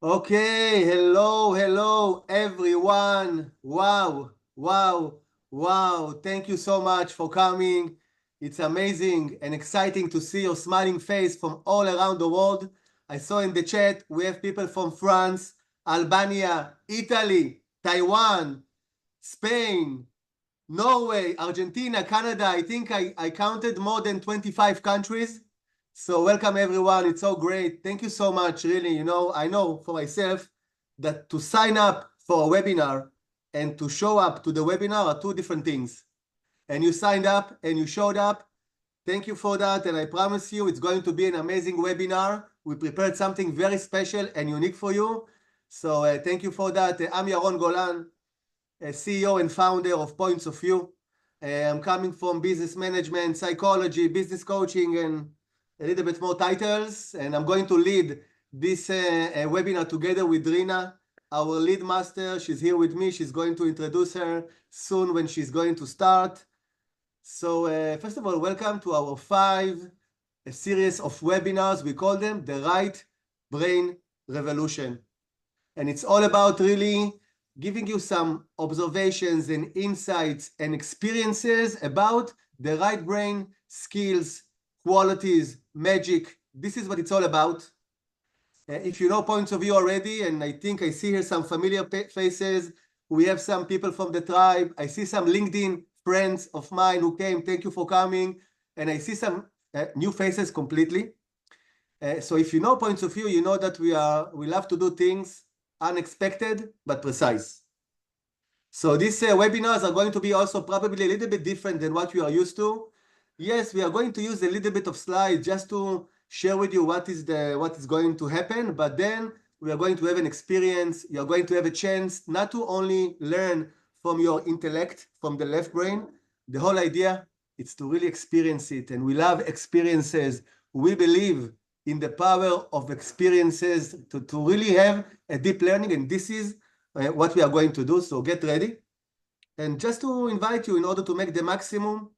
Okay, hello, everyone. Wow. Thank you so much for coming. It's amazing and exciting to see your smiling face from all around the world. I saw in the chat we have people from France, Albania, Italy, Taiwan, Spain, Norway, Argentina, Canada. I think I counted more than 25 countries. So welcome everyone. It's so great. Thank you so much, really. I know for myself that to sign up for a webinar and to show up to the webinar are two different things. And you signed up and you showed up. Thank you for that. And I promise you it's going to be an amazing webinar. We prepared something very special and unique for you. So thank you for that. I'm Yaron Golan, CEO and founder of Points of View. I'm coming from business management, psychology, business coaching, and a little bit more titles. And I'm going to lead this webinar together with Rina, our lead master. She's here with me. She's going to introduce her soon when she's going to start. So first of all, welcome to our a series of webinars. We call them the Right Brain Revolution. And it's all about really giving you some observations and insights and experiences about the right brain, skills, qualities, magic. This is what it's all about. If you know Points of View already, and I think I see here some familiar faces, we have some people from the tribe. I see some LinkedIn friends of mine who came. Thank you for coming. And I see some new faces completely. So if you know Points of View, you know that we love to do things unexpected but precise. So these webinars are going to be also probably a little bit different than what we are used to. Yes, we are going to use a little bit of slides just to share with you what is going to happen, but then we are going to have an experience. You are going to have a chance not to only learn from your intellect, from the left brain. The whole idea is to really experience it, and we love experiences. We believe in the power of experiences to really have a deep learning, and this is what we are going to do. So get ready. And just to invite you, in order to make the maximum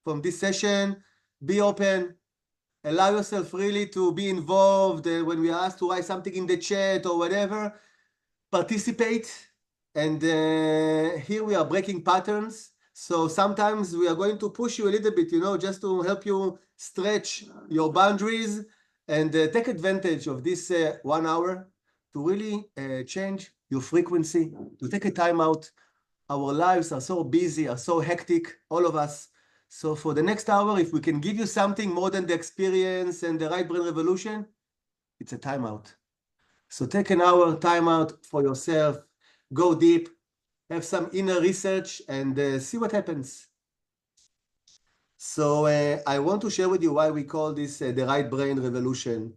from this session, be open, allow yourself really to be involved when we are asked to write something in the chat or whatever, participate. And here we are breaking patterns. So sometimes we are going to push you a little bit, just to help you stretch your boundaries and take advantage of this 1 hour to really change your frequency, to take a time out. Our lives are so busy, are so hectic, all of us. So for the next hour, if we can give you something more than the experience and the right brain revolution, it's a timeout. So take an hour timeout for yourself, go deep, have some inner research, and see what happens. So I want to share with you why we call this the right brain revolution.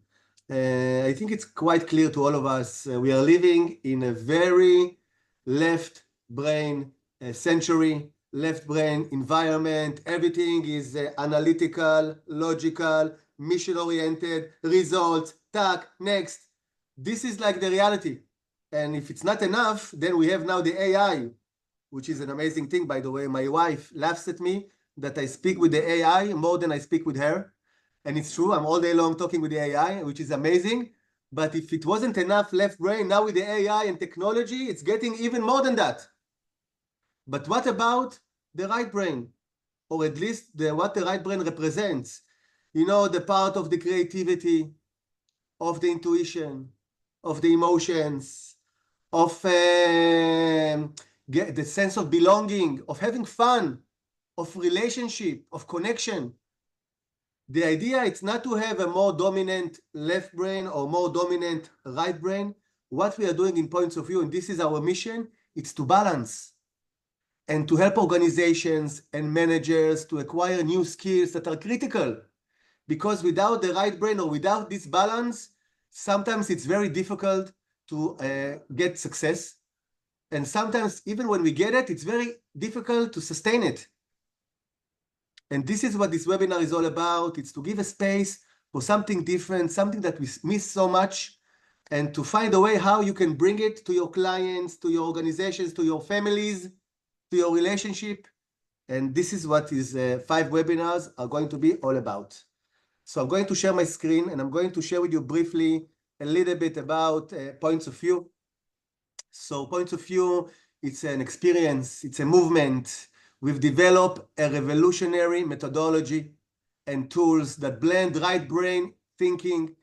I think it's quite clear to all of us. We are living in a very left brain century, left brain environment. Everything is analytical, logical, mission-oriented, results, task, next. This is like the reality. And if it's not enough, then we have now the AI, which is an amazing thing, by the way. My wife laughs at me that I speak with the AI more than I speak with her. And it's true, I'm all day long talking with the AI, which is amazing. But if it wasn't enough left brain, now with the AI and technology, it's getting even more than that. But what about the right brain? Or at least what the right brain represents? The part of the creativity, of the intuition, of the emotions, of the sense of belonging, of having fun, of relationship, of connection. The idea is not to have a more dominant left brain or more dominant right brain. What we are doing in Points of View, and this is our mission, it's to balance and to help organizations and managers to acquire new skills that are critical. Because without the right brain or without this balance, sometimes it's very difficult to get success. And sometimes even when we get it, it's very difficult to sustain it. And this is what this webinar is all about. It's to give a space for something different, something that we miss so much, and to find a way how you can bring it to your clients, to your organizations, to your families, to your relationship. And this is what these 5 webinars are going to be all about. So I'm going to share my screen, and I'm going to share with you briefly a little bit about points of view. So points of view, it's an experience, it's a movement. We've developed a revolutionary methodology and tools that blend right brain thinking,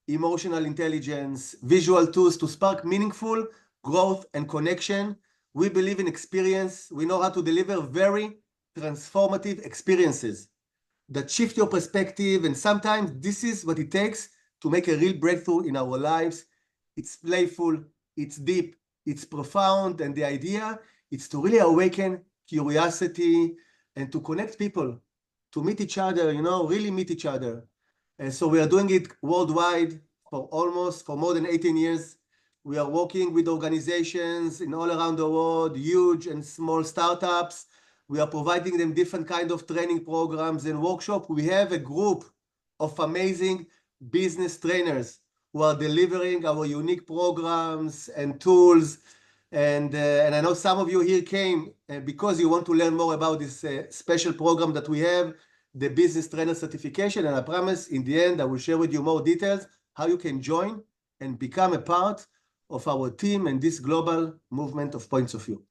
emotional intelligence, visual tools to spark meaningful growth and connection. We believe in experience. We know how to deliver very transformative experiences that shift your perspective. And sometimes this is what it takes to make a real breakthrough in our lives. It's playful, it's deep, it's profound. And the idea is to really awaken curiosity and to connect people, to meet each other, really meet each other. And so we are doing it worldwide for more than 18 years. We are working with organizations in all around the world, huge and small startups. We are providing them different kinds of training programs and workshops. We have a group of amazing business trainers who are delivering our unique programs and tools. And I know some of you here came because you want to learn more about this special program that we have, the Business Trainer Certification. And I promise in the end, I will share with you more details how you can join and become a part of our team and this global movement of points of view.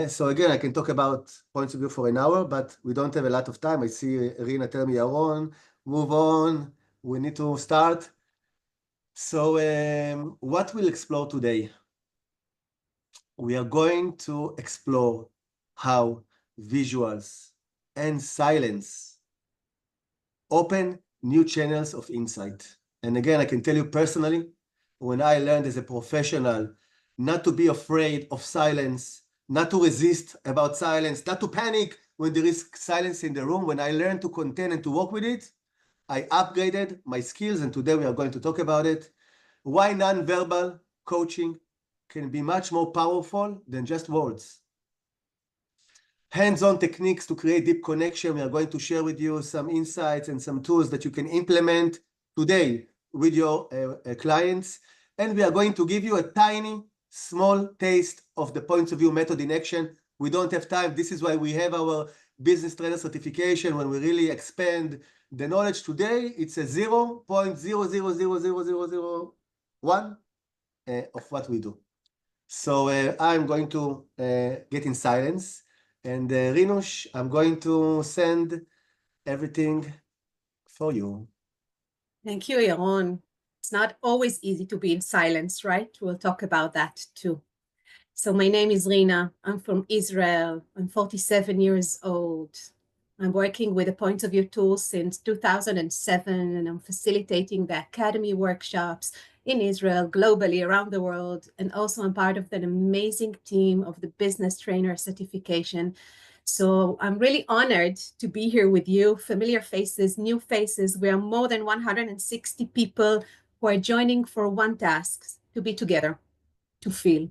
So again, I can talk about points of view for an hour, but we don't have a lot of time. I see Rina tell me, Yaron, move on. We need to start. So what we'll explore today? We are going to explore how visuals and silence open new channels of insight. And again, I can tell you personally, when I learned as a professional not to be afraid of silence, not to resist about silence, not to panic when there is silence in the room, when I learned to contain and to work with it, I upgraded my skills, and today we are going to talk about it. Why non-verbal coaching can be much more powerful than just words. Hands-on techniques to create deep connection. We are going to share with you some insights and some tools that you can implement today with your clients. And we are going to give you a tiny, small taste of the points of view method in action. We don't have time. This is why we have our business trainer certification. When we really expand the knowledge today, it's a 0.0000001 of what we do. So I'm going to get in silence. And Rinush, I'm going to send everything for you. Thank you, Yaron. It's not always easy to be in silence, right? We'll talk about that too. So my name is Rina. I'm from Israel. I'm 47 years old. I'm working with the Points of View tool since 2007, and I'm facilitating the academy workshops in Israel, globally, around the world. And also I'm part of an amazing team of the Business Trainer Certification. So I'm really honored to be here with you, familiar faces, new faces. We are more than 160 people who are joining for one task, to be together, to feel.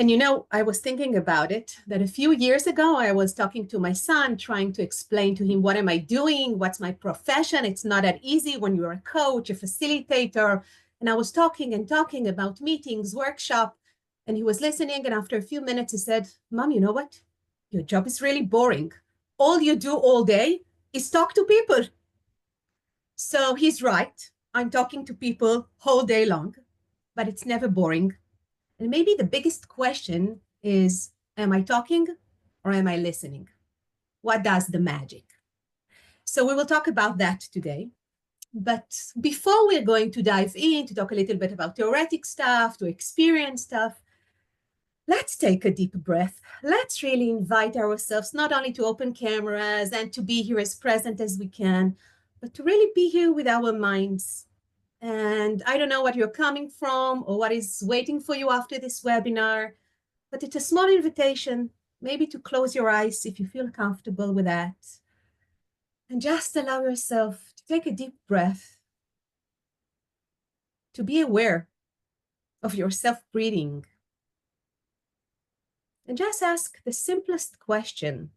And I was thinking about it, that a few years ago, I was talking to my son, trying to explain to him, what am I doing? What's my profession? It's not that easy when you're a coach, a facilitator. And I was talking about meetings, workshop, and he was listening. And after a few minutes, he said, Mom, you know what? Your job is really boring. All you do all day is talk to people. So he's right. I'm talking to people whole day long, but it's never boring. And maybe the biggest question is, am I talking or am I listening? What does the magic? So we will talk about that today. But before we're going to dive in to talk a little bit about theoretic stuff, to experience stuff, let's take a deep breath. Let's really invite ourselves not only to open cameras and to be here as present as we can, but to really be here with our minds. And I don't know what you're coming from or what is waiting for you after this webinar, but it's a small invitation, maybe to close your eyes if you feel comfortable with that. And just allow yourself to take a deep breath, to be aware of yourself breathing. And just ask the simplest question.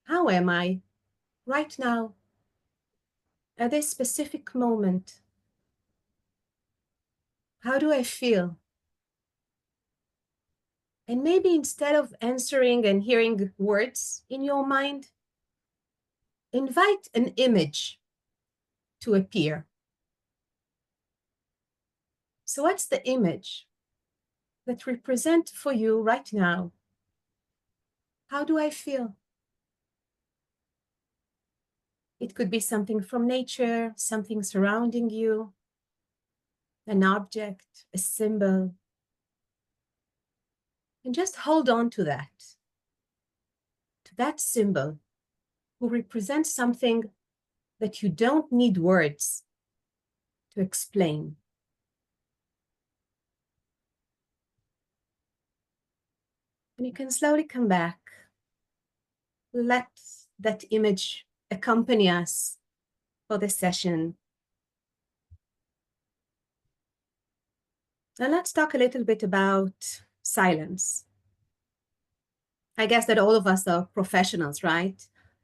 How am I right now at this specific moment? How do I feel? And maybe instead of answering and hearing words in your mind, invite an image to appear. So what's the image that represents for you right now? How do I feel? It could be something from nature, something surrounding you, an object, a symbol. And just hold on to that symbol who represents something that you don't need words to explain. And you can slowly come back. Let that image accompany us for the session. Now let's talk a little bit about silence. I guess that all of us are professionals, right?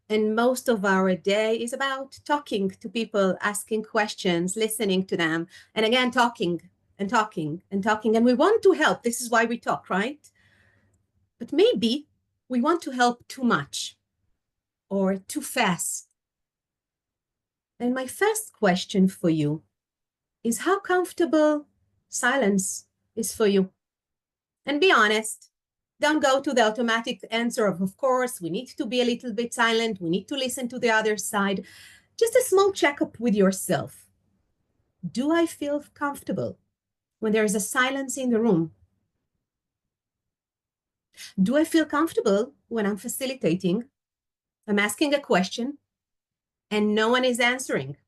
And most of our day is about talking to people, asking questions, listening to them, and again, talking and talking and talking. And we want to help. This is why we talk, right? But maybe we want to help too much or too fast. And my first question for you is how comfortable silence is for you. And be honest. Don't go to the automatic answer of course, we need to be a little bit silent. We need to listen to the other side. Just a small checkup with yourself. Do I feel comfortable when there is a silence in the room? Do I feel comfortable when I'm facilitating? I'm asking a question and no one is answering.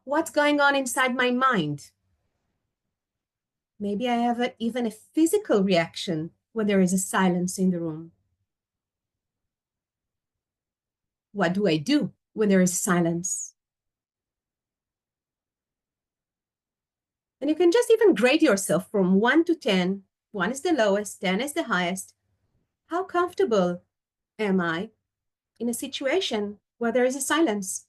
What's going on inside my mind? Maybe I have even a physical reaction when there is a silence in the room. What do I do when there is silence? And you can just even grade yourself from 1 to 10. 1 is the lowest, 10 is the highest. How comfortable am I in a situation where there is a silence?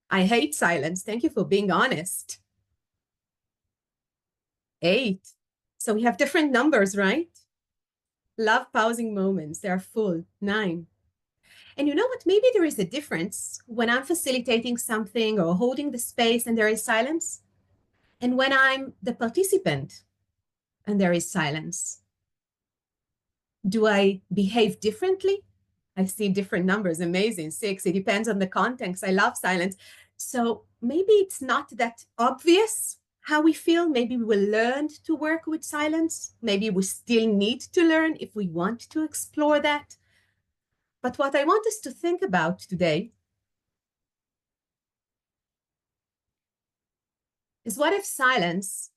I hate silence. Thank you for being honest. 8. So we have different numbers, right? Love pausing moments. They are full. 9. And you know what? Maybe there is a difference when I'm facilitating something or holding the space and there is silence, and when I'm the participant and there is silence. Do I behave differently? I see different numbers. Amazing. 6. It depends on the context. I love silence. So maybe it's not that obvious how we feel. Maybe we will learn to work with silence. Maybe we still need to learn if we want to explore that. But what I want us to think about today is what if silence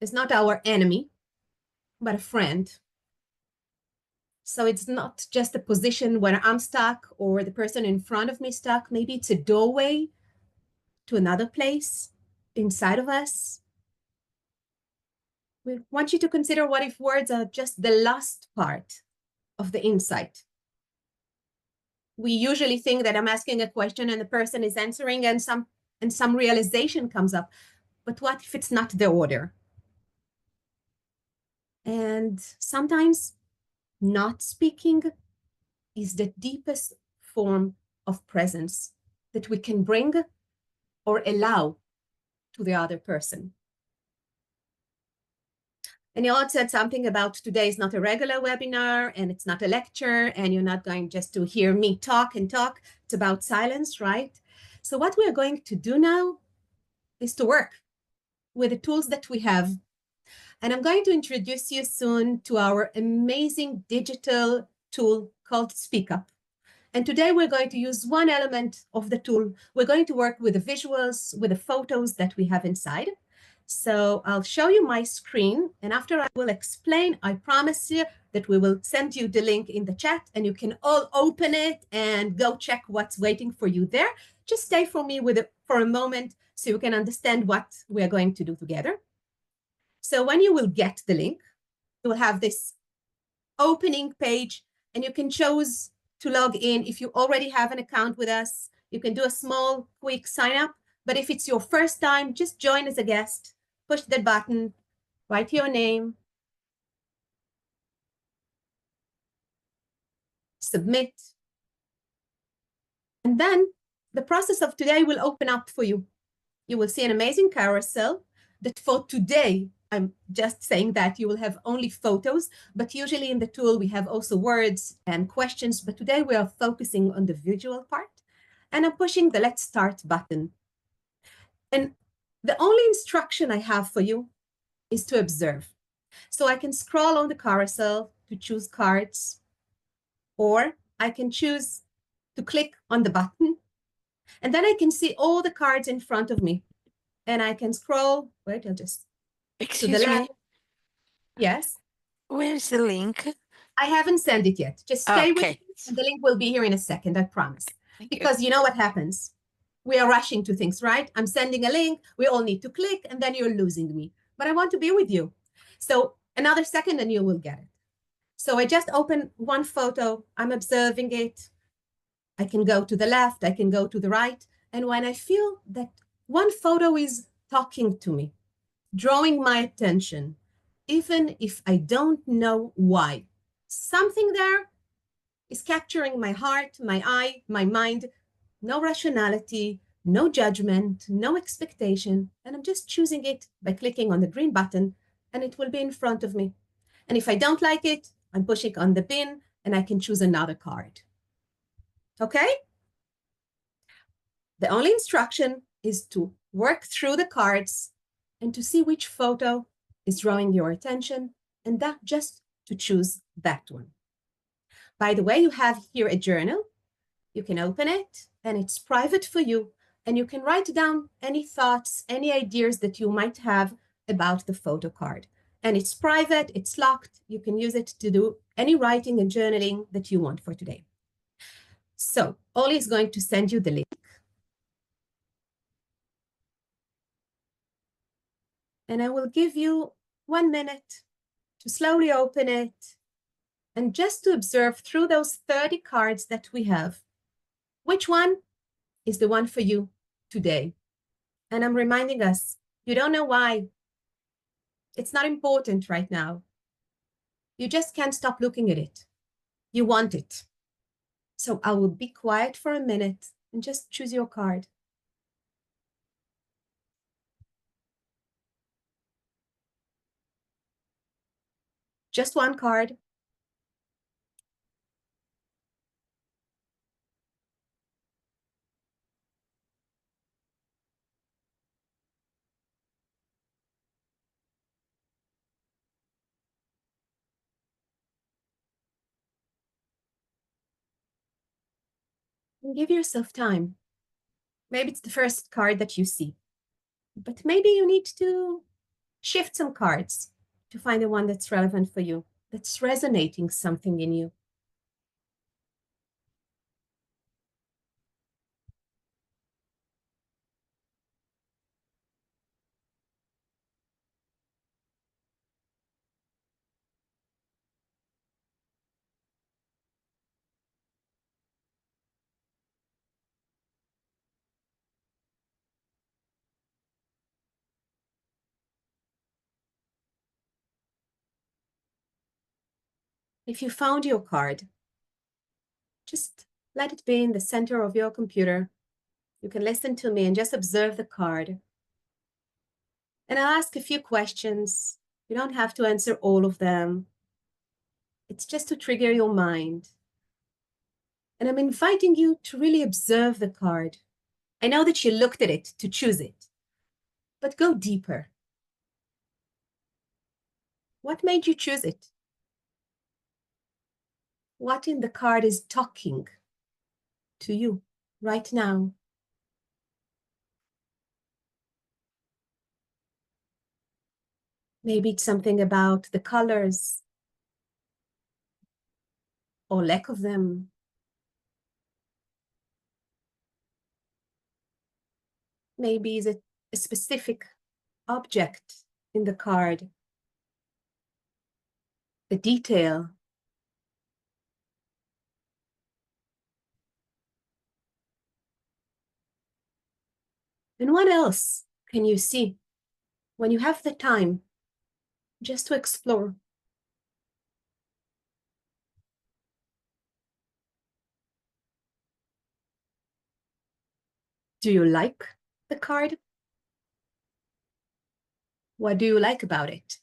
is not our enemy, but a friend? So it's not just a position where I'm stuck or the person in front of me stuck. Maybe it's a doorway to another place inside of us. We want you to consider what if words are just the last part of the insight. We usually think that I'm asking a question and the person is answering and some realization comes up. But what if it's not the order? And sometimes not speaking is the deepest form of presence that we can bring or allow to the other person. And Yaron said something about today is not a regular webinar and it's not a lecture and you're not going just to hear me talk and talk. It's about silence, right? So what we are going to do now is to work with the tools that we have. And I'm going to introduce you soon to our amazing digital tool called Speak Up. And today we're going to use one element of the tool. We're going to work with the visuals, with the photos that we have inside. So I'll show you my screen, and after I will explain, I promise you that we will send you the link in the chat and you can all open it and go check what's waiting for you there. Just stay for me for a moment so you can understand what we are going to do together. So when you will get the link, you will have this opening page and you can choose to log in. If you already have an account with us, you can do a small, quick sign up. But if it's your first time, just join as a guest, push that button, write your name, submit. And then the process of today will open up for you. You will see an amazing carousel that for today, I'm just saying that you will have only photos, but usually in the tool, we have also words and questions. But today we are focusing on the visual part, and I'm pushing the Let's Start button. And the only instruction I have for you is to observe. So I can scroll on the carousel to choose cards, or I can choose to click on the button, and then I can see all the cards in front of me. And I can scroll, wait, I'll just, to the Excuse left. me, Yes, where's the link? I haven't sent it yet. Just stay with Okay. me, and the link will be here in a second, I promise. Thank you. Because you know what happens? We are rushing to things, right? I'm sending a link, we all need to click, and then you're losing me. But I want to be with you. So another second and you will get it. So I just open one photo, I'm observing it. I can go to the left, I can go to the right. And when I feel that one photo is talking to me, drawing my attention, even if I don't know why, something there is capturing my heart, my eye, my mind, no rationality, no judgment, no expectation. And I'm just choosing it by clicking on the green button, and it will be in front of me. And if I don't like it, I'm pushing on the bin and I can choose another card. Okay? The only instruction is to work through the cards and to see which photo is drawing your attention, and that just to choose that one. By the way, you have here a journal. You can open it and it's private for you, and you can write down any thoughts, any ideas that you might have about the photo card. And it's private, it's locked. You can use it to do any writing and journaling that you want for today. So Oli is going to send you the link. And I will give you 1 minute to slowly open it and just to observe through those 30 cards that we have, which one is the one for you today. And I'm reminding us, you don't know why. It's not important right now. You just can't stop looking at it. You want it. So I will be quiet for a minute and just choose your card. Just one card. And give yourself time. Maybe it's the first card that you see, but maybe you need to shift some cards to find the one that's relevant for you, that's resonating something in you. If you found your card, just let it be in the center of your computer. You can listen to me and just observe the card. And I'll ask a few questions. You don't have to answer all of them. It's just to trigger your mind. And I'm inviting you to really observe the card. I know that you looked at it to choose it, but go deeper. What made you choose it? What in the card is talking to you right now? Maybe it's something about the colors or lack of them. Maybe it's a specific object in the card, the detail. And what else can you see when you have the time just to explore? Do you like the card? What do you like about it?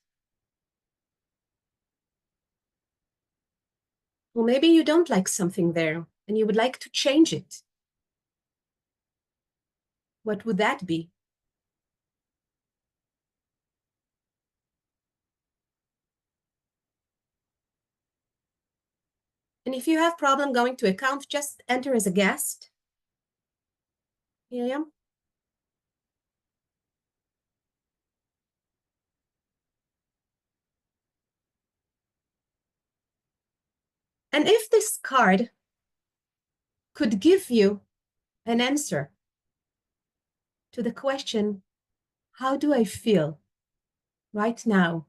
Or maybe you don't like something there and you would like to change it. What would that be? And if you have problem going to account, just enter as a guest. Miriam? And if this card could give you an answer to the question, how do I feel right now?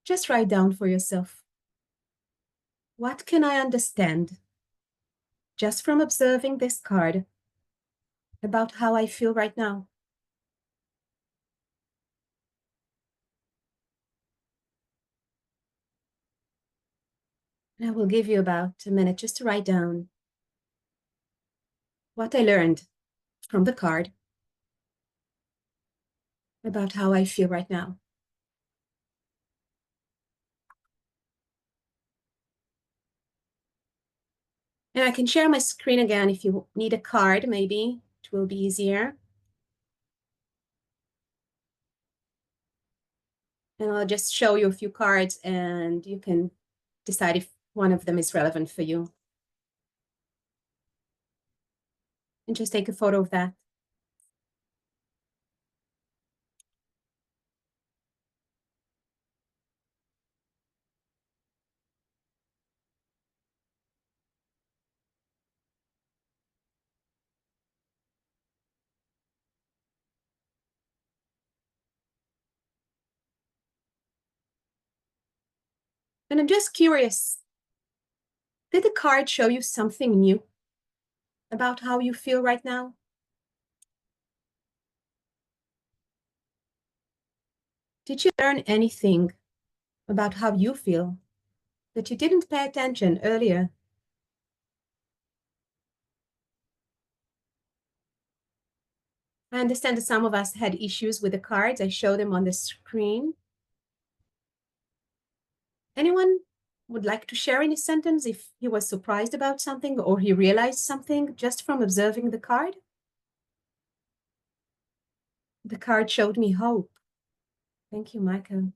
Just write down for yourself. What can I understand just from observing this card about how I feel right now? And I will give you about a minute just to write down what I learned from the card about how I feel right now. And I can share my screen again if you need a card, maybe it will be easier. And I'll just show you a few cards and you can decide if one of them is relevant for you. And just take a photo of that. And I'm just curious, did the card show you something new about how you feel right now? Did you learn anything about how you feel that you didn't pay attention earlier? I understand that some of us had issues with the cards. I show them on the screen. Anyone would like to share in a sentence if he was surprised about something or he realized something just from observing the card? The card showed me hope. Thank you, Michael.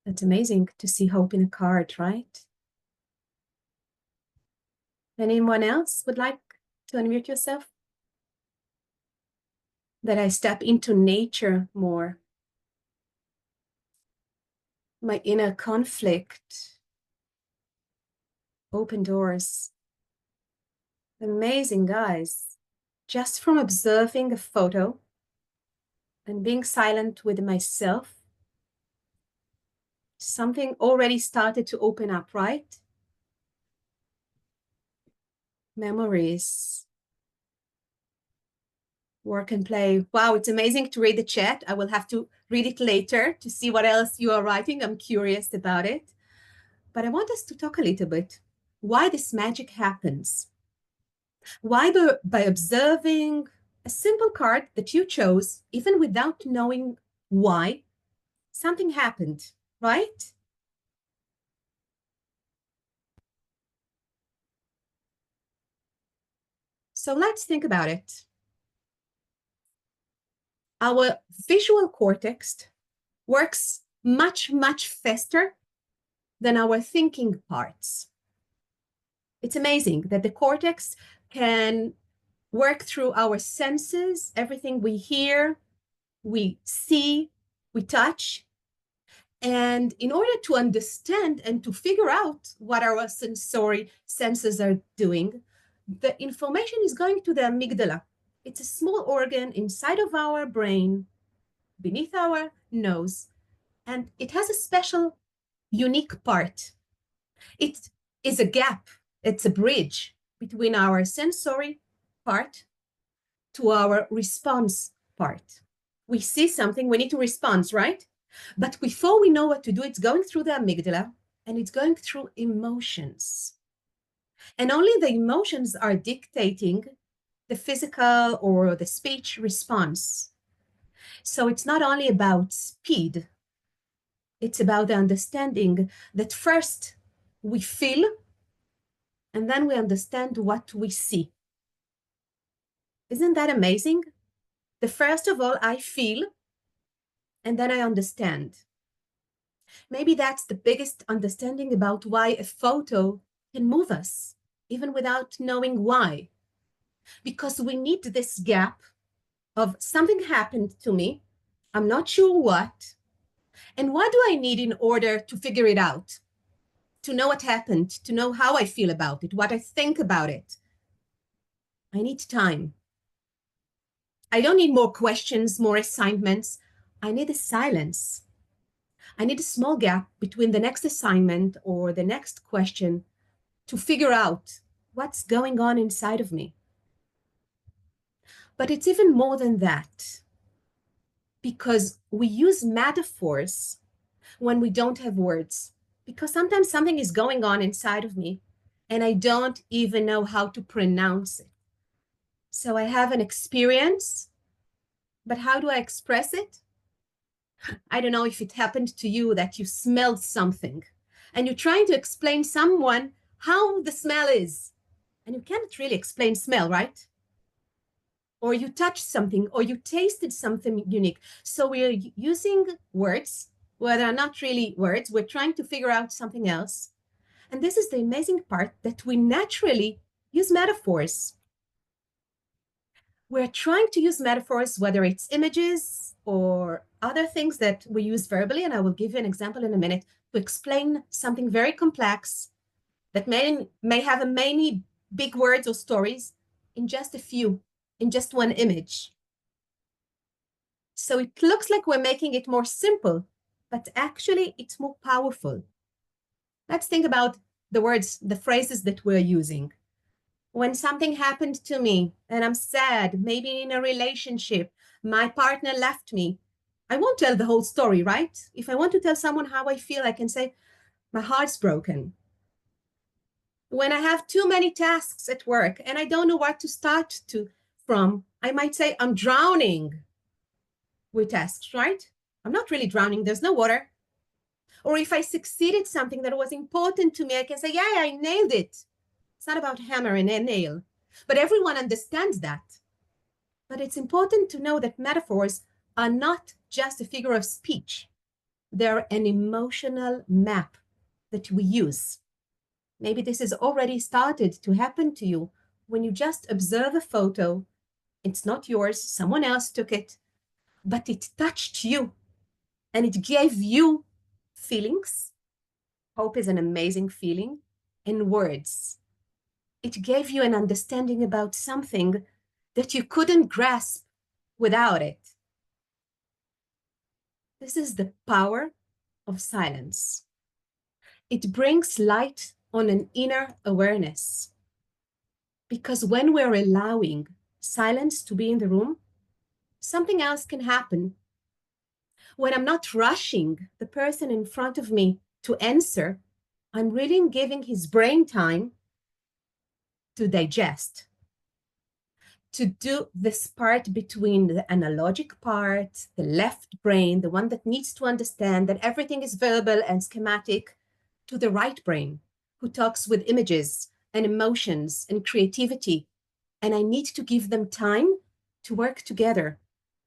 That's amazing to see hope in a card, right? Anyone else would like to unmute yourself? That I step into nature more. My inner conflict. Open doors. Amazing, guys. Just from observing a photo and being silent with myself, something already started to open up, right? Memories. Work and play. Wow, it's amazing to read the chat. I will have to read it later to see what else you are writing. I'm curious about it. But I want us to talk a little bit why this magic happens. Why by observing a simple card that you chose, even without knowing why, something happened, right? So let's think about it. Our visual cortex works much, much faster than our thinking parts. It's amazing that the cortex can work through our senses, everything we hear, we see, we touch. And in order to understand and to figure out what our sensory senses are doing, the information is going to the amygdala. It's a small organ inside of our brain, beneath our nose, and it has a special, unique part. It is a gap, it's a bridge between our sensory part to our response part. We see something, we need to respond, right? But before we know what to do, it's going through the amygdala, and it's going through emotions. And only the emotions are dictating the physical or the speech response. So it's not only about speed, it's about the understanding that first we feel, and then we understand what we see. Isn't that amazing? The first of all, I feel, and then I understand. Maybe that's the biggest understanding about why a photo can move us, even without knowing why. Because we need this gap of something happened to me, I'm not sure what, and what do I need in order to figure it out? To know what happened, to know how I feel about it, what I think about it. I need time. I don't need more questions, more assignments. I need a silence. I need a small gap between the next assignment or the next question to figure out what's going on inside of me. But it's even more than that, because we use metaphors when we don't have words, because sometimes something is going on inside of me and I don't even know how to pronounce it. So I have an experience, but how do I express it? I don't know if it happened to you that you smelled something and you're trying to explain someone how the smell is, and you can't really explain smell, right? Or you touched something, or you tasted something unique. So we're using words where they're not really words. We're trying to figure out something else. And this is the amazing part, that we naturally use metaphors. We're trying to use metaphors, whether it's images or other things that we use verbally. And I will give you an example in a minute to explain something very complex that may have many big words or stories in just a few, in just one image. So it looks like we're making it more simple, but actually it's more powerful. Let's think about the words, the phrases that we're using. When something happened to me and I'm sad, maybe in a relationship, my partner left me, I won't tell the whole story, right? If I want to tell someone how I feel, I can say, my heart's broken. When I have too many tasks at work and I don't know what to start from, I might say, I'm drowning with tasks, right? I'm not really drowning, there's no water. Or if I succeeded something that was important to me, I can say, yeah, I nailed it. It's not about hammer and a nail, but everyone understands that. But it's important to know that metaphors are not just a figure of speech. They're an emotional map that we use. Maybe this has already started to happen to you when you just observe a photo. It's not yours, someone else took it, but it touched you and it gave you feelings. Hope is an amazing feeling, and words. It gave you an understanding about something that you couldn't grasp without it. This is the power of silence. It brings light on an inner awareness. Because when we're allowing silence to be in the room, something else can happen. When I'm not rushing the person in front of me to answer, I'm really giving his brain time to digest, to do this part between the analogic part, the left brain, the one that needs to understand that everything is verbal and schematic, to the right brain, who talks with images and emotions and creativity. And I need to give them time to work together.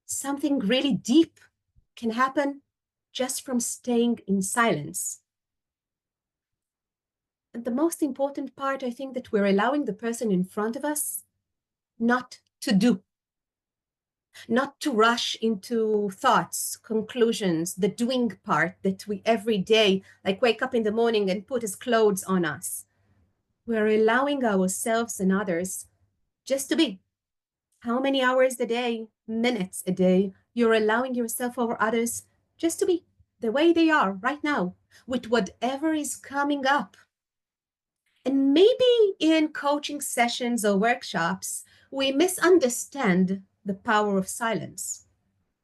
Something really deep can happen just from staying in silence. And the most important part, I think, that we're allowing the person in front of us not to do, not to rush into thoughts, conclusions, the doing part that we every day, like wake up in the morning and put his clothes on us. We're allowing ourselves and others just to be. How many hours a day, minutes a day, you're allowing yourself or others just to be the way they are right now, with whatever is coming up. And maybe in coaching sessions or workshops, we misunderstand the power of silence.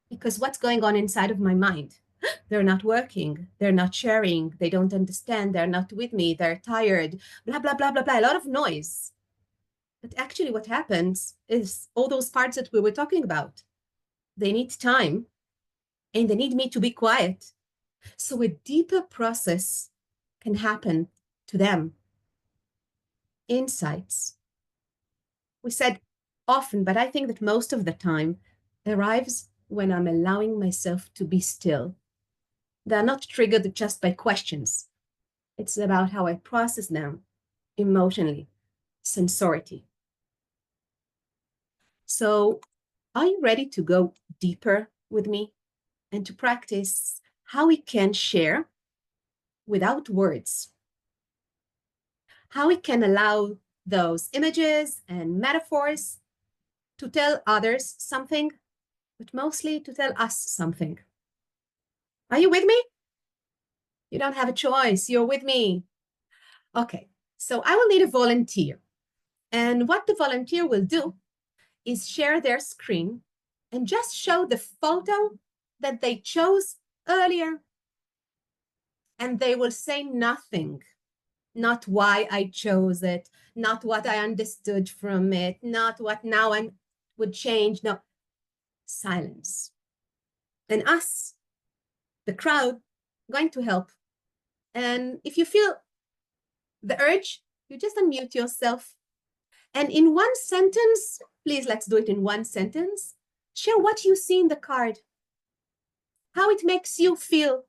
Because what's going on inside of my mind? They're not working. They're not sharing. They don't understand. They're not with me. They're tired. Blah, blah, blah, blah, blah. A lot of noise. But actually what happens is all those parts that we were talking about, they need time and they need me to be quiet. So a deeper process can happen to them. Insights. We said often, but I think that most of the time arrives when I'm allowing myself to be still. They're not triggered just by questions. It's about how I process them emotionally, sensority. So are you ready to go deeper with me and to practice how we can share without words? How we can allow those images and metaphors to tell others something, but mostly to tell us something. Are you with me? You don't have a choice. You're with me. Okay, so I will need a volunteer. And what the volunteer will do is share their screen and just show the photo that they chose earlier. And they will say nothing, not why I chose it, not what I understood from it, not what now I would change. No, silence. And us, the crowd, going to help. And if you feel the urge, you just unmute yourself. And in one sentence, please, let's do it in one sentence. Share what you see in the card, how it makes you feel,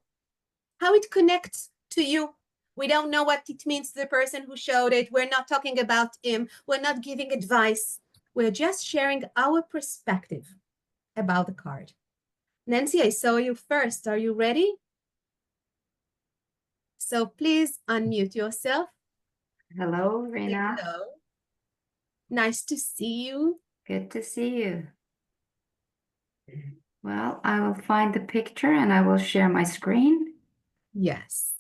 how it connects to you. We don't know what it means to the person who showed it. We're not talking about him. We're not giving advice. We're just sharing our perspective about the card. Nancy, I saw you first. Are you ready? So please unmute yourself. Hello, Rina. Hello. Nice to see you. Good to see you. Well, I will find the picture and I will share my screen. Yes.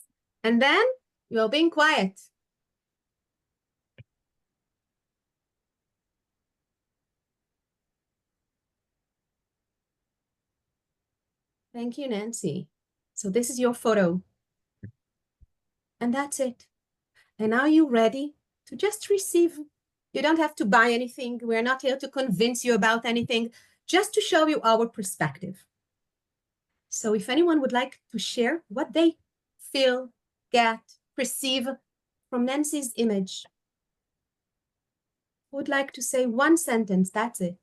And then you're being quiet. Thank you, Nancy. So this is your photo. And that's it. And are you ready to just receive? You don't have to buy anything. We're not here to convince you about anything, just to show you our perspective. So if anyone would like to share what they feel, get, perceive from Nancy's image, would like to say one sentence, that's it.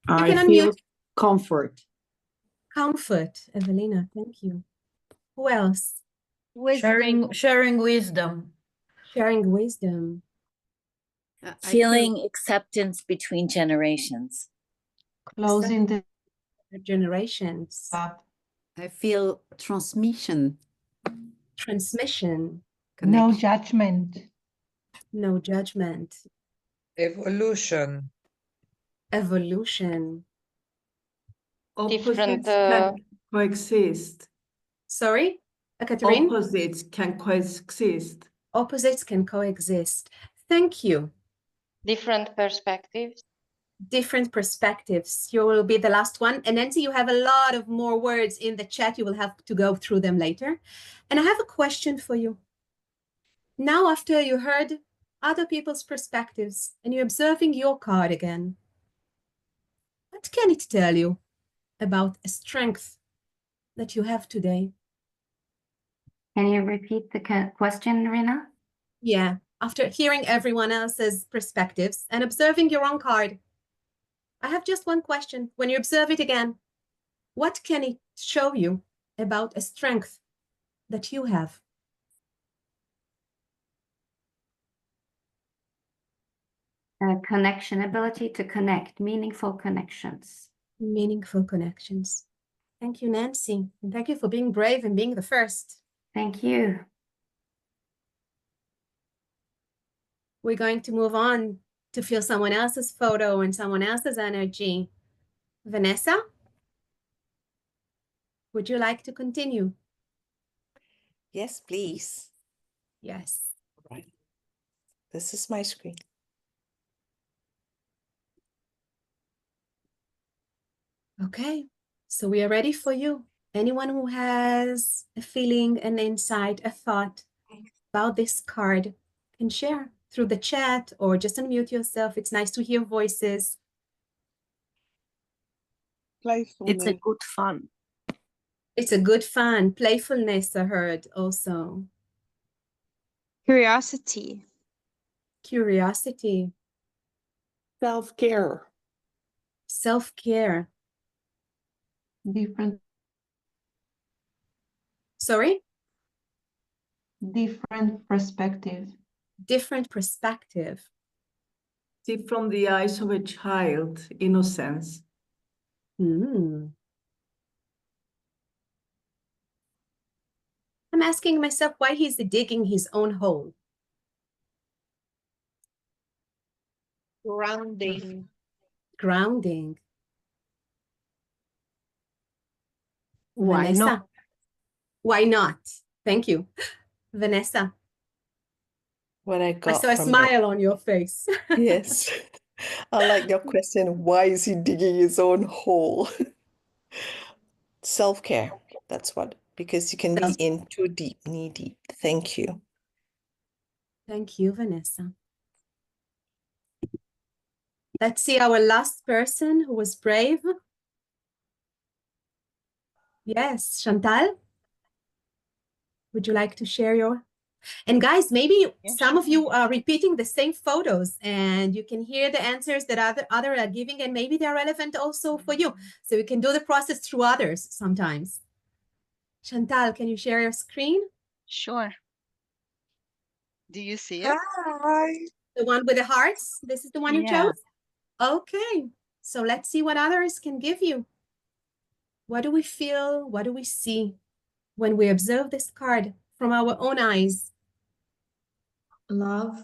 You I can feel unmute. comfort. Comfort, Evelina, thank you. Who else? Sharing wisdom. Sharing wisdom. Feeling acceptance between generations. Closing the Generations. gap. I feel transmission. Transmission. No Connection. judgment. No judgment. Evolution. Evolution. Opposites can coexist. Sorry, Catherine? Opposites can coexist. Opposites can coexist. Thank you. Different perspectives. Different perspectives. You will be the last one. And Nancy, you have a lot of more words in the chat. You will have to go through them later. And I have a question for you. Now, after you heard other people's perspectives and you're observing your card again, what can it tell you about a strength that you have today? Can you repeat the question, Rina? Yeah, after hearing everyone else's perspectives and observing your own card, I have just one question. When you observe it again, what can it show you about a strength that you have? Connection, ability to connect, meaningful connections. Meaningful connections. Thank you, Nancy. And thank you for being brave and being the first. Thank you. We're going to move on to feel someone else's photo and someone else's energy. Vanessa, would you like to continue? Yes, please. Yes. Right. This is my screen. Okay, so we are ready for you. Anyone who has a feeling, an insight, a thought about this card can share through the chat or just unmute yourself. It's nice to hear voices. It's a good fun. It's a good fun. Playfulness, I heard also. Curiosity. Curiosity. Self-care. Self-care. Different Sorry? different perspective. Different perspective. See from the eyes of a child, innocence. I'm asking myself why he's digging his own hole. Grounding. Grounding. Why Vanessa. not? Why not? Thank you. Vanessa. What I I got saw a from smile on your face. Yes. I like your question. Why is he digging his own hole? Self-care. That's what, because you can be in too deep, knee deep. Thank you. Thank you, Vanessa. Let's see our last person who was brave. Yes, Chantal. Would you like to share your? And guys, maybe some of you are repeating the same photos and you can hear the answers that other are giving, and maybe they're relevant also for you. So you can do the process through others sometimes. Chantal, can you share your screen? Sure. Do you see it? Hi. The one with the hearts? This is the one you Yeah. chose? Okay. So let's see what others can give you. What do we feel? What do we see when we observe this card from our own eyes? Love.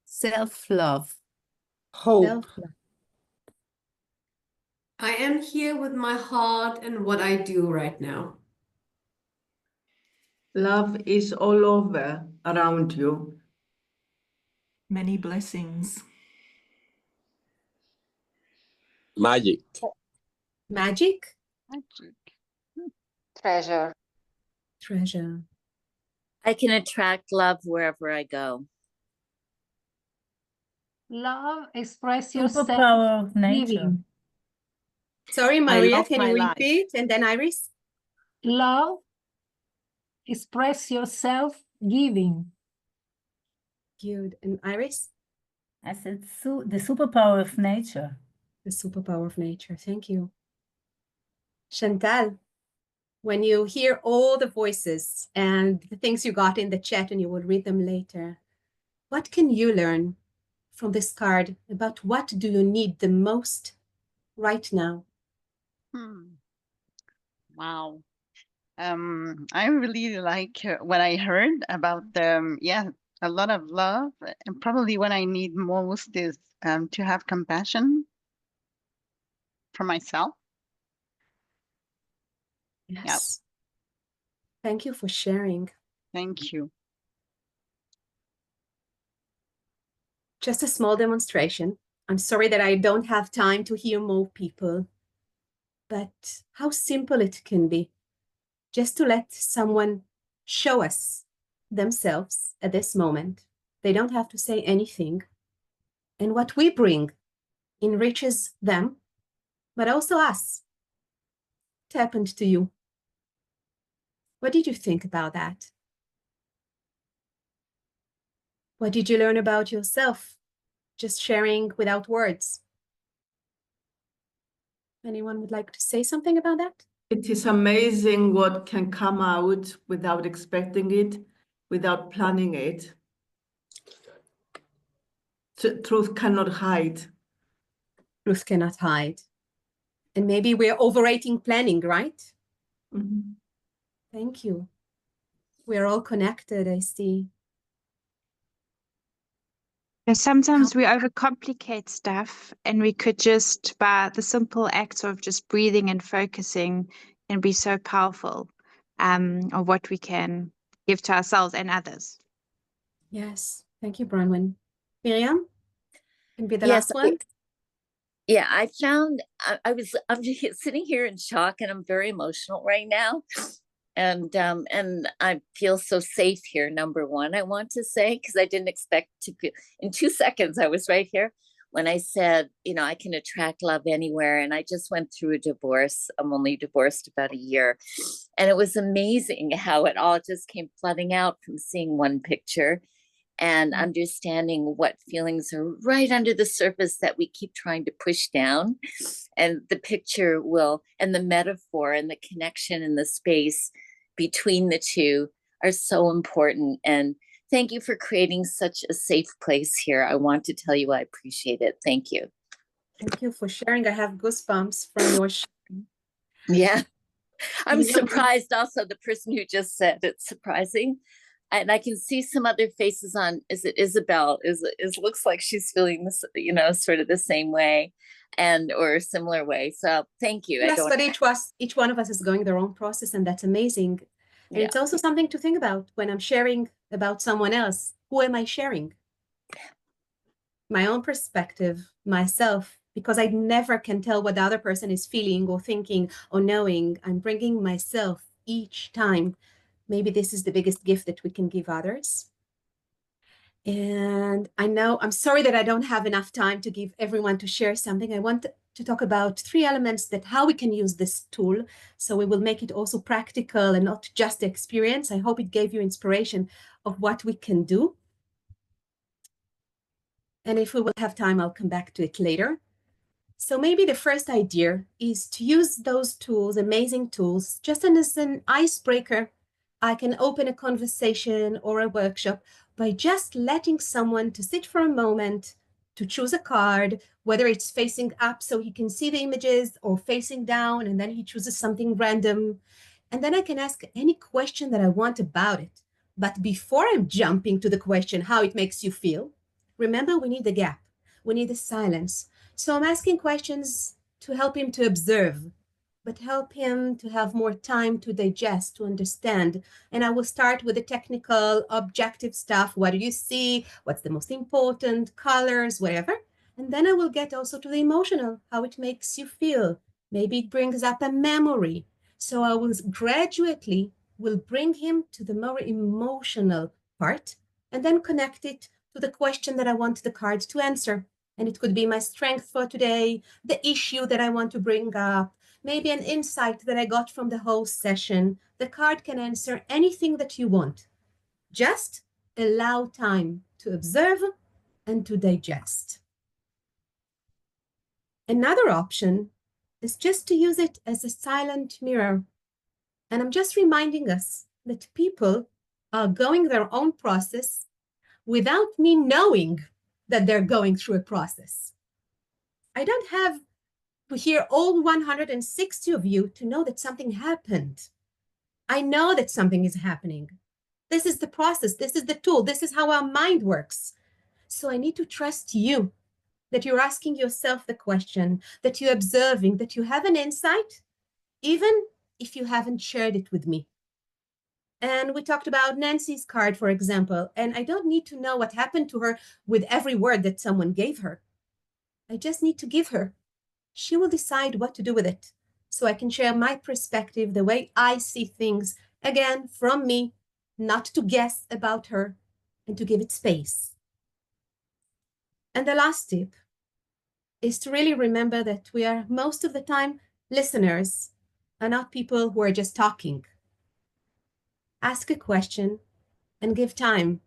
Self-love. Hope. Self-love. I am here with my heart and what I do right now. Love is all over around you. Many blessings. Magic. Magic? Magic. Treasure. Treasure. I can attract love wherever I go. Love, express yourself. Superpower of nature. Giving. Sorry, Maria, love can my you life. repeat? And then Iris? Love, express yourself. Giving. Good. And Iris? I said the superpower of nature. The superpower of nature. Thank you. Chantal, when you hear all the voices and the things you got in the chat, and you will read them later, what can you learn from this card about what do you need the most right now? Wow. I really like what I heard about a lot of love, and probably what I need most is to have compassion for myself. Yes. Thank you for sharing. Thank you. Just a small demonstration. I'm sorry that I don't have time to hear more people, but how simple it can be just to let someone show us themselves at this moment. They don't have to say anything. And what we bring enriches them, but also us. What happened to you? What did you think about that? What did you learn about yourself? Just sharing without words. Anyone would like to say something about that? It is amazing what can come out without expecting it, without planning it. Truth cannot hide. Truth cannot hide. And maybe we're overrating planning, right? Mm-hmm. Thank you. We're all connected, I see. And sometimes we overcomplicate stuff, and we could just, by the simple act of just breathing and focusing, can be so powerful of what we can give to ourselves and others. Yes, thank you, Bronwyn. Miriam, can be the Yes, last one. Yeah, I found I'm sitting here in shock, and I'm very emotional right now. And I feel so safe here. Number one, I want to say, because I didn't expect to feel in 2 seconds, I was right here when I said, I can attract love anywhere. And I just went through a divorce. I'm only divorced about a year. And it was amazing how it all just came flooding out from seeing one picture and understanding what feelings are right under the surface that we keep trying to push down. And the picture and the metaphor and the connection in the space between the two are so important. And thank you for creating such a safe place here. I want to tell you I appreciate it. Thank you. Thank you for sharing. I have goosebumps from your sharing. Yeah. I'm You know, surprised also, the person who just said it's surprising. And I can see some other faces on, is it Isabel? Is looks like she's feeling this, sort of the same way or a similar way. So thank you. Yes, but each one of us is going their own process, and that's amazing. And Yeah. it's also something to think about when I'm sharing about someone else. Who am I sharing? My own perspective, myself, because I never can tell what the other person is feeling or thinking or knowing. I'm bringing myself each time. Maybe this is the biggest gift that we can give others. And I'm sorry that I don't have enough time to give everyone to share something. I want to talk about 3 elements that how we can use this tool. So we will make it also practical and not just the experience. I hope it gave you inspiration of what we can do. And if we will have time, I'll come back to it later. So maybe the first idea is to use those tools, amazing tools, just as an icebreaker. I can open a conversation or a workshop by just letting someone to sit for a moment, to choose a card, whether it's facing up so he can see the images or facing down, and then he chooses something random. And then I can ask any question that I want about it. But before I'm jumping to the question, how it makes you feel, remember, we need the gap. We need the silence. So I'm asking questions to help him to observe, but help him to have more time to digest, to understand. And I will start with the technical, objective stuff. What do you see? What's the most important? Colors, whatever. And then I will get also to the emotional, how it makes you feel. Maybe it brings up a memory. So I will gradually will bring him to the more emotional part and then connect it to the question that I want the card to answer. And it could be my strength for today, the issue that I want to bring up, maybe an insight that I got from the whole session. The card can answer anything that you want. Just allow time to observe and to digest. Another option is just to use it as a silent mirror. And I'm just reminding us that people are going their own process without me knowing that they're going through a process. I don't have to hear all 160 of you to know that something happened. I know that something is happening. This is the process. This is the tool. This is how our mind works. So I need to trust you, that you're asking yourself the question, that you're observing, that you have an insight, even if you haven't shared it with me. And we talked about Nancy's card, for example, and I don't need to know what happened to her with every word that someone gave her. I just need to give her. She will decide what to do with it. So I can share my perspective, the way I see things, again, from me, not to guess about her, and to give it space. And the last tip is to really remember that we are most of the time listeners and not people who are just talking. Ask a question and give time.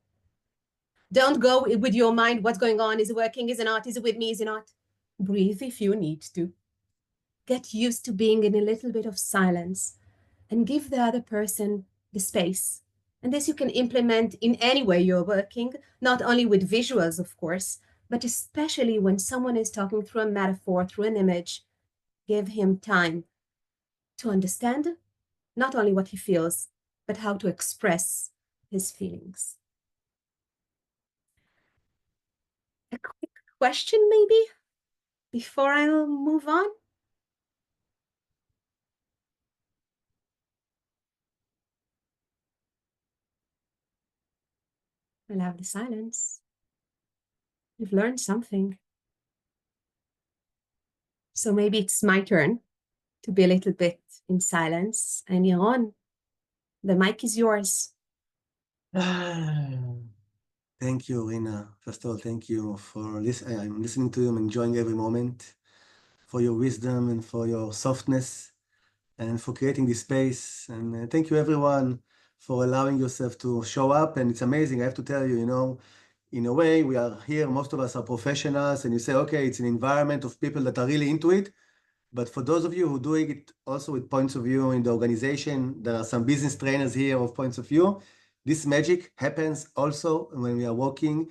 Don't go with your mind, what's going on? Is it working? Is it not? Is it with me? Is it not? Breathe if you need to. Get used to being in a little bit of silence and give the other person the space. And this you can implement in any way you're working, not only with visuals, of course, but especially when someone is talking through a metaphor, through an image. Give him time to understand not only what he feels, but how to express his feelings. A quick question, maybe, before I move on? I'll have the silence. You've learned something. So maybe it's my turn to be a little bit in silence. And Yaron, the mic is yours. Thank you, Rina. First of all, thank you for listening. I'm listening to you. I'm enjoying every moment, for your wisdom and for your softness and for creating this space. And thank you, everyone, for allowing yourself to show up. And it's amazing. I have to tell you, you know, in a way, we are here. Most of us are professionals. And you say, okay, it's an environment of people that are really into it. But for those of you who are doing it also with points of view in the organization, there are some business trainers here of points of view. This magic happens also when we are working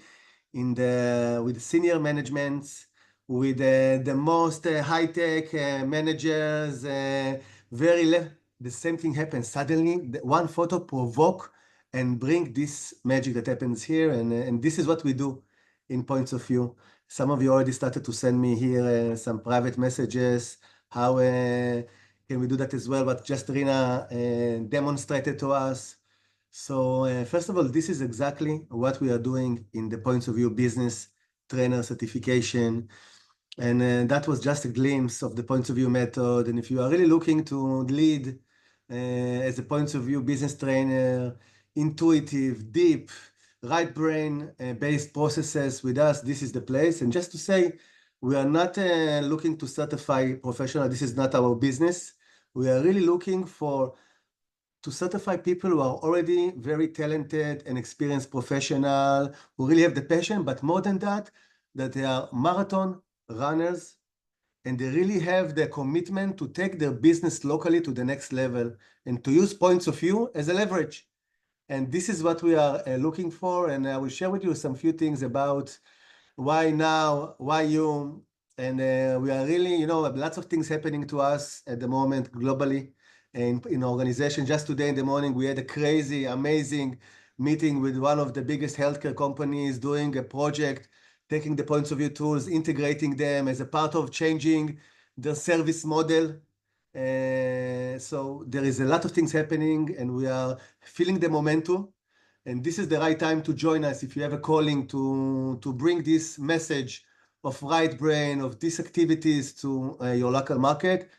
with senior managements, with the most high-tech managers, the same thing happens. Suddenly, one photo provoke and bring this magic that happens here, and this is what we do in points of view. Some of you already started to send me here some private messages. How can we do that as well? But just Rina demonstrated to us. So first of all, this is exactly what we are doing in the Points of View Business Trainer Certification. And that was just a glimpse of the Points of View method. And if you are really looking to lead as a Points of View business trainer, intuitive, deep, right brain based processes with us, this is the place. And just to say, we are not looking to certify professional. This is not our business. We are really looking to certify people who are already very talented and experienced professional, who really have the passion, but more than that, that they are marathon runners, and they really have the commitment to take their business locally to the next level and to use points of view as a leverage. And this is what we are looking for. And I will share with you some few things about why now, why you, and we are really, you know, lots of things happening to us at the moment globally in organization. Just today in the morning, we had a crazy, amazing meeting with one of the biggest healthcare companies doing a project, taking the points of view tools, integrating them as a part of changing their service model. So there is a lot of things happening, and we are feeling the momentum. And this is the right time to join us if you have a calling to bring this message of right brain, of these activities to your local market.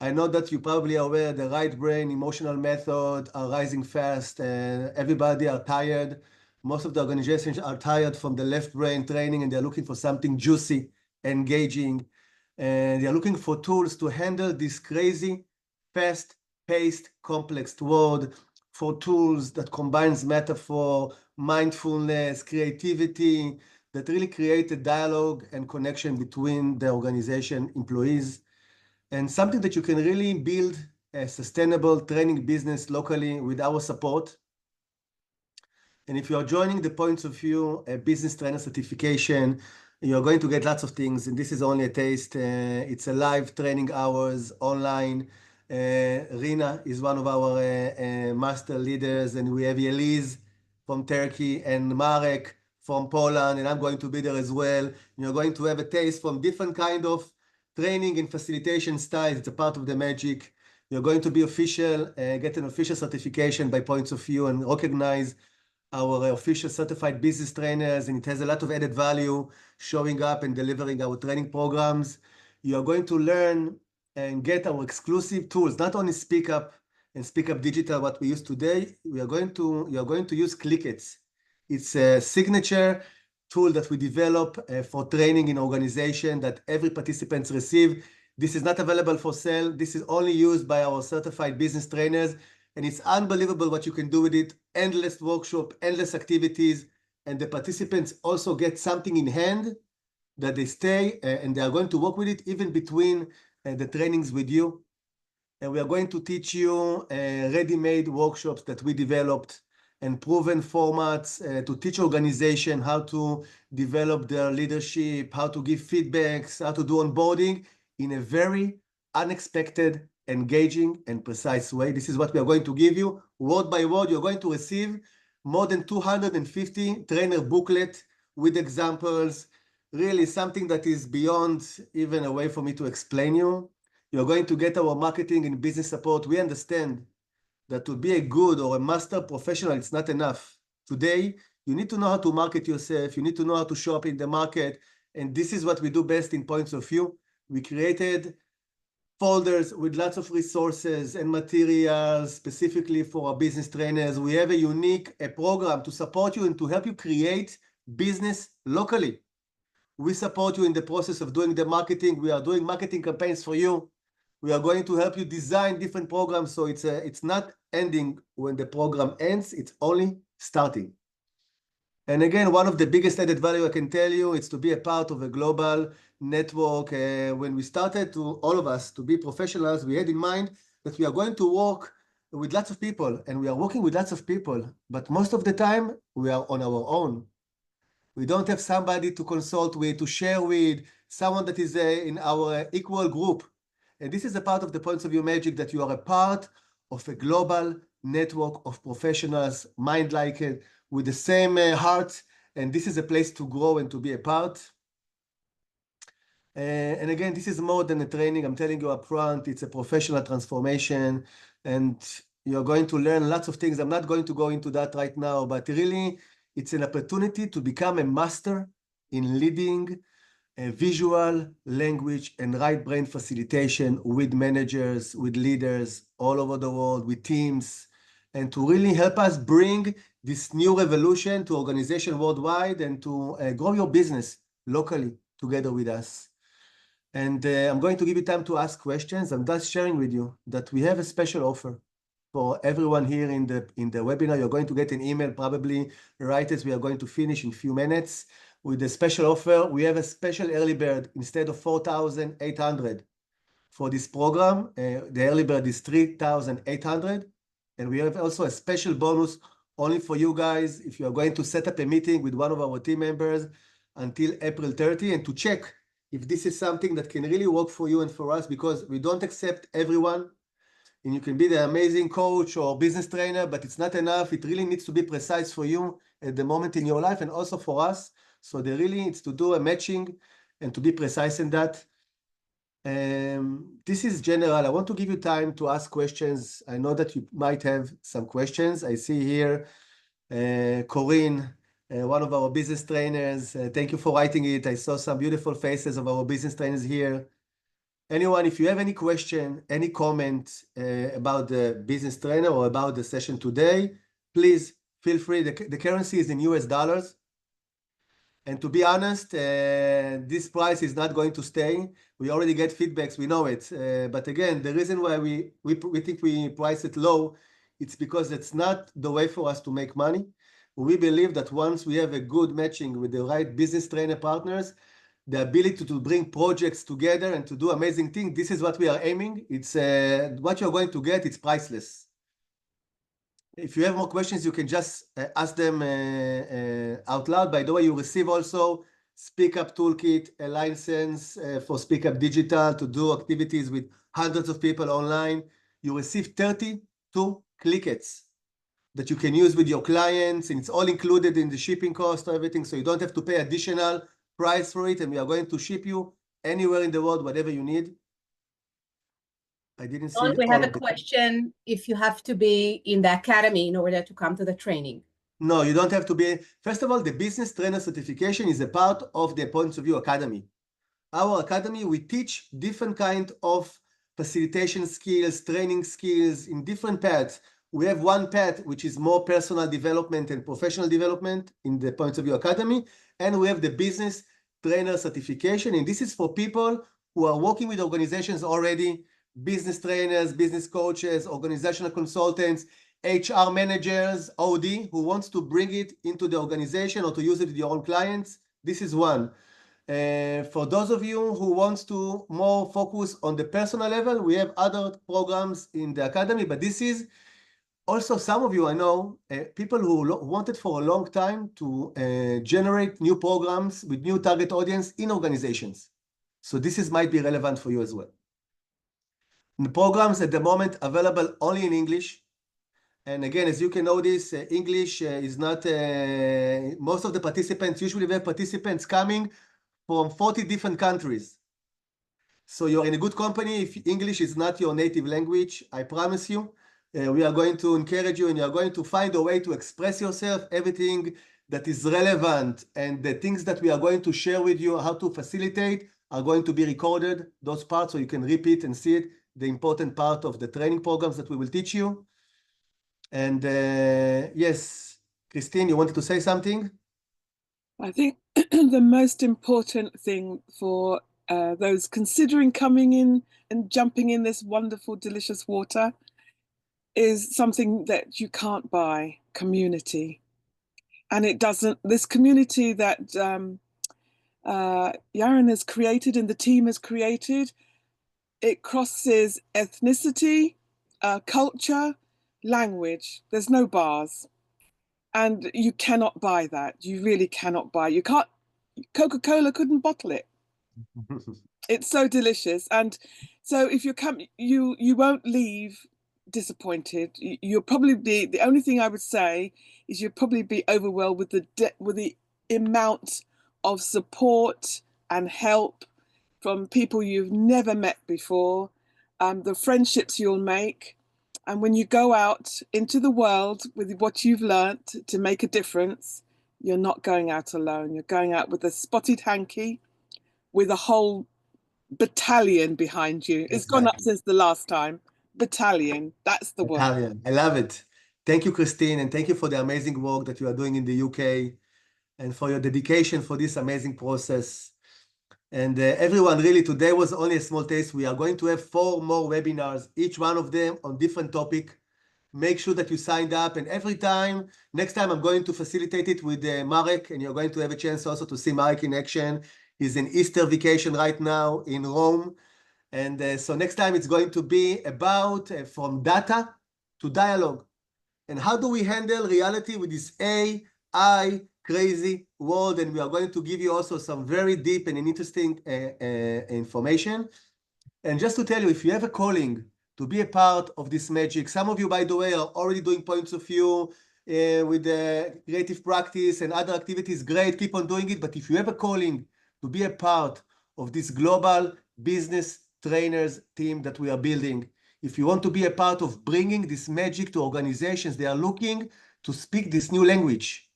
I know that you probably are aware the right brain emotional method are rising fast, and everybody are tired. Most of the organizations are tired from the left brain training, and they're looking for something juicy, engaging, and they're looking for tools to handle this crazy, fast-paced, complex world, for tools that combines metaphor, mindfulness, creativity, that really create a dialogue and connection between the organization employees, and something that you can really build a sustainable training business locally with our support. And if you are joining the Points of View Business Trainer Certification, you're going to get lots of things, and this is only a taste. It's a live training hours online. Rina is one of our master leaders, and we have Yeliz from Turkey and Marek from Poland, and I'm going to be there as well. You're going to have a taste from different kind of training and facilitation styles. It's a part of the magic. You're going to be official, get an official certification by Points of View and recognize our official certified business trainers, and it has a lot of added value showing up and delivering our training programs. You are going to learn and get our exclusive tools, not only Speak Up and Speak Up Digital, what we use today. You are going to use ClickIt. It's a signature tool that we develop for training in organization that every participant receive. This is not available for sale. This is only used by our certified business trainers. And it's unbelievable what you can do with it. Endless workshop, endless activities, and the participants also get something in hand that they stay and they are going to work with it even between the trainings with you. And we are going to teach you ready-made workshops that we developed and proven formats to teach organization how to develop their leadership, how to give feedbacks, how to do onboarding in a very unexpected, engaging, and precise way. This is what we are going to give you. Word by word, you're going to receive more than 250 trainer booklet with examples, really something that is beyond even a way for me to explain you. You're going to get our marketing and business support. We understand that to be a good or a master professional, it's not enough. Today, you need to know how to market yourself. You need to know how to show up in the market. And this is what we do best in Points of View. We created folders with lots of resources and materials specifically for our business trainers. We have a unique program to support you and to help you create business locally. We support you in the process of doing the marketing. We are doing marketing campaigns for you. We are going to help you design different programs. So it's not ending when the program ends, it's only starting. And again, one of the biggest added value I can tell you is to be a part of a global network. When we started to, all of us, to be professionals, we had in mind that we are going to work with lots of people, and we are working with lots of people, but most of the time we are on our own. We don't have somebody to consult with, to share with, someone that is in our equal group. And this is a part of the Points of View magic, that you are a part of a global network of professionals, mind-like, with the same heart, and this is a place to grow and to be a part. And again, this is more than a training. I'm telling you up front, it's a professional transformation, and you're going to learn lots of things. I'm not going to go into that right now, but really, it's an opportunity to become a master in leading visual, language, and right brain facilitation with managers, with leaders all over the world, with teams, and to really help us bring this new revolution to organizations worldwide and to grow your business locally together with us. And I'm going to give you time to ask questions. I'm just sharing with you that we have a special offer for everyone here in the webinar. You're going to get an email probably right as we are going to finish in a few minutes with a special offer. We have a special early bird instead of 4,800 for this program. The early bird is 3,800. And we have also a special bonus only for you guys if you are going to set up a meeting with one of our team members until April 30 and to check if this is something that can really work for you and for us, because we don't accept everyone. And you can be the amazing coach or business trainer, but it's not enough. It really needs to be precise for you at the moment in your life and also for us. So they really needs to do a matching and to be precise in that. This is general. I want to give you time to ask questions. I know that you might have some questions. I see here Corinne, one of our business trainers. Thank you for writing it. I saw some beautiful faces of our business trainers here. Anyone, if you have any question, any comment about the business trainer or about the session today, please feel free. The currency is in US dollars. And to be honest, this price is not going to stay. We already get feedbacks, we know it. But again, the reason why we think we price it low, it's because it's not the way for us to make money. We believe that once we have a good matching with the right business trainer partners, the ability to bring projects together and to do amazing things, this is what we are aiming. It's what you're going to get, it's priceless. If you have more questions, you can just ask them out loud. By the way, you receive also Speak Up Toolkit, a license for Speak Up Digital to do activities with hundreds of people online. You receive 32 clickets that you can use with your clients, and it's all included in the shipping cost or everything, so you don't have to pay additional price for it, and we are going to ship you anywhere in the world, whatever you need. I didn't see. We have a question if you have to be in the academy in order to come to the training. No, you don't have to be. First of all, the business trainer certification is a part of the Points of View Academy. Our academy, we teach different kind of facilitation skills, training skills in different paths. We have one path, which is more personal development and professional development in the Points of View Academy. And we have the business trainer certification. And this is for people who are working with organizations already, business trainers, business coaches, organizational consultants, HR managers, OD, who wants to bring it into the organization or to use it with your own clients. This is one. For those of you who wants to more focus on the personal level, we have other programs in the academy, but this is also some of you, I know, people who wanted for a long time to generate new programs with new target audience in organizations. So this might be relevant for you as well. The programs at the moment available only in English. And again, as you can notice, English is not, most of the participants, usually we have participants coming from 40 different countries. So you're in a good company if English is not your native language. I promise you, we are going to encourage you and you're going to find a way to express yourself, everything that is relevant and the things that we are going to share with you, how to facilitate are going to be recorded, those parts, so you can repeat and see it, the important part of the training programs that we will teach you. And yes, Christine, you wanted to say something? I think the most important thing for those considering coming in and jumping in this wonderful, delicious water is something that you can't buy: community. And it doesn't, this community that Yaron has created and the team has created, it crosses ethnicity, culture, language. There's no bars. And you cannot buy that. You really cannot buy. You can't, Coca-Cola couldn't bottle it. It's so delicious. And so if you come, you won't leave disappointed. You'll probably be, the only thing I would say is you'll probably be overwhelmed with the amount of support and help from people you've never met before, the friendships you'll make. And when you go out into the world with what you've learned to make a difference, you're not going out alone. You're going out with a spotted hanky, with a whole battalion behind you. It's gone up since the last time. Battalion, that's the word. Battalion. I love it. Thank you, Christine, and thank you for the amazing work that you are doing in the UK and for your dedication for this amazing process. And everyone, really, today was only a small taste. We are going to have 4 more webinars, each one of them on different topic. Make sure that you signed up, and every time, next time I'm going to facilitate it with Marek, and you're going to have a chance also to see Marek in action. He's in Easter vacation right now in Rome. And so next time it's going to be about from data to dialogue. And how do we handle reality with this AI crazy world? And we are going to give you also some very deep and interesting information. And just to tell you, if you have a calling to be a part of this magic, some of you, by the way, are already doing points of view with the creative practice and other activities. Great, keep on doing it. But if you have a calling to be a part of this global business trainers team that we are building, if you want to be a part of bringing this magic to organizations, they are looking to speak this new language.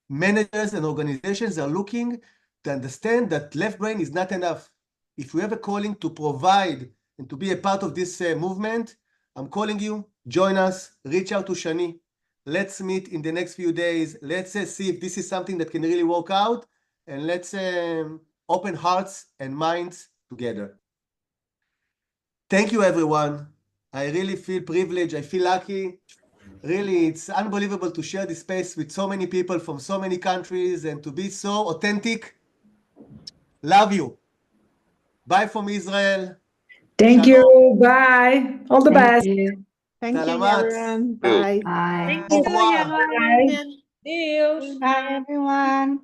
Managers and organizations are looking to understand that left brain is not enough. If you have a calling to provide and to be a part of this movement, I'm calling you, join us, reach out to Shani. Let's meet in the next few days. Let's see if this is something that can really work out, and let's open hearts and minds together. Thank you, everyone. I really feel privileged. I feel lucky. Really, it's unbelievable to share this space with so many people from so many countries and to be so authentic. Love you. Bye from Israel. Thank Shalom. you. Bye. All the Thank best. you. Thank you, Salamat. Yaron. Bye. Bye. Thank Au you, revoir. Bye. Yaron. Deus. Bye, everyone.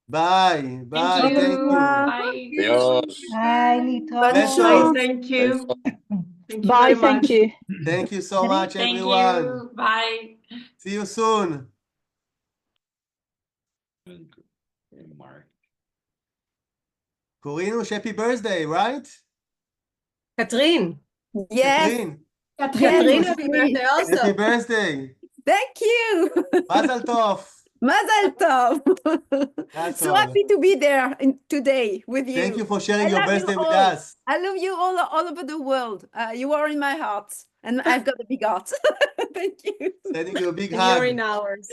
Bye. Thank Bye. Thank you. you. Bye. Adios. Bye, Bye. Besos. Lito. Thank you. Thank you Bye, very thank much. you. Thank you so much, Thank everyone. you. Bye. See you soon. Corinne, happy birthday, right? Catherine. Yes, Catherine, Catherine, happy birthday happy also. birthday. thank you. Mazel tov. Mazel tov. That's So all. happy to be there today with you. Thank you for sharing I your love you birthday with all. us. I love you all over the world. You are in my heart, and I've got a big heart. Thank you. Sending you a big And you're hug. in ours.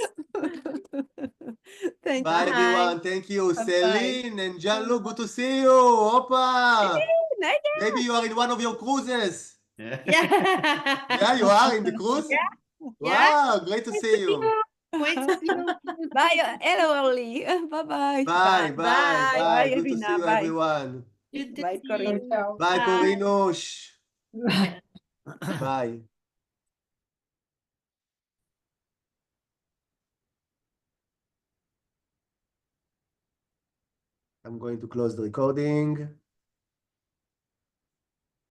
Thank Bye, you. everyone. Thank you. Bye-bye. Celine and Jean-Luc, good to see you. Opa. Maybe you are in one of your cruises. Yeah. Yeah, you are in the cruise? Yeah. Wow, great to see you. Bye. Hello, Orly. Bye-bye. Bye, bye, bye. Bye, Good to see Rina. you, Bye. everyone. Bye, Corinne. Bye, Corinush. Bye. I'm going to close the recording.